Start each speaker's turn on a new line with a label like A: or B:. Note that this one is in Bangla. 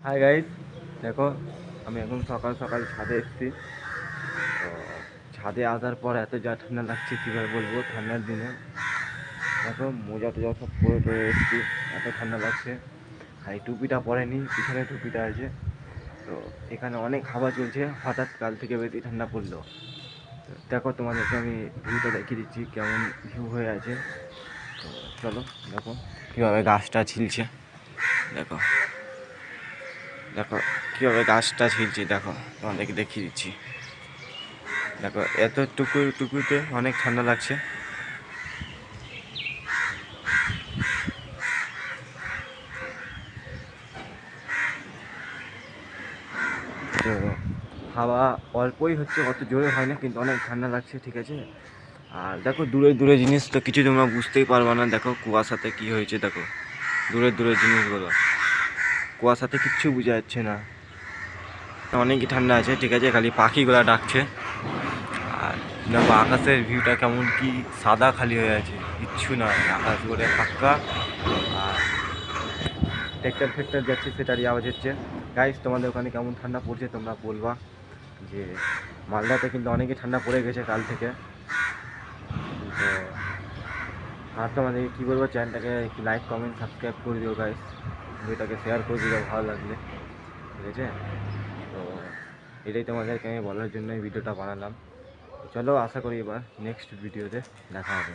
A: হাই গাইস, দেখো আমি এখন সকাল সকাল ছাদে এসেছি। তো ছাদে আসার পর এত যা ঠান্ডা লাগছে কীভাবে বলবো। ঠান্ডার দিনে দেখো মোজা টোজা সব পরে টরে এসেছি, এত ঠান্ডা লাগছে। আর এই টুপিটা পরেনি, পিছনে টুপিটা আছে। তো এখানে অনেক হাওয়া চলছে, হঠাৎ কাল থেকে বেশি ঠান্ডা পড়লো। তো দেখো তোমাদেরকে আমি ভিউটা দেখিয়ে দিচ্ছি কেমন ভিউ হয়ে আছে। তো চলো দেখো কীভাবে গাছটা ঝিলছে। দেখো দেখো কীভাবে গাছটা ঝিলছে, দেখো তোমাদেরকে দেখিয়ে দিচ্ছি। দেখো এত টুকুতে অনেক ঠান্ডা লাগছে। তো হাওয়া অল্পই হচ্ছে, অত জোরে হয় না, কিন্তু অনেক ঠান্ডা লাগছে, ঠিক আছে। আর দেখো দূরে দূরে জিনিস তো কিছু তোমরা বুঝতেই পারবে না। দেখো কুয়াশাতে কী হয়েছে, দেখো দূরের দূরের জিনিসগুলো কুয়াশাতে কিচ্ছু বোঝা যাচ্ছে না। অনেকই ঠান্ডা আছে, ঠিক আছে, খালি পাখিগুলো ডাকছে। আর দেখো আকাশের ভিউটা কেমন, কি সাদা খালি হয়ে আছে, কিচ্ছু না, আকাশ করে ফাঁকা। আর ট্র্যাক্টর ফ্যাক্টর যাচ্ছে, সেটারই আওয়াজ হচ্ছে। গাইস, তোমাদের ওখানে কেমন ঠান্ডা পড়ছে তোমরা বলবা। যে মালদাতে কিন্তু অনেকই ঠান্ডা পড়ে গেছে কাল থেকে। তো আর তোমাদেরকে কী বলবো, চ্যানেলটাকে একটু লাইক কমেন্ট সাবস্ক্রাইব করে দিও গাইস, ভিডিওটাকে শেয়ার করে দিও ভালো লাগলে, ঠিক আছে। তো এটাই তোমাদেরকে আমি বলার জন্য এই ভিডিওটা বানালাম। চলো, আশা করি এবার নেক্সট ভিডিওতে দেখা হবে।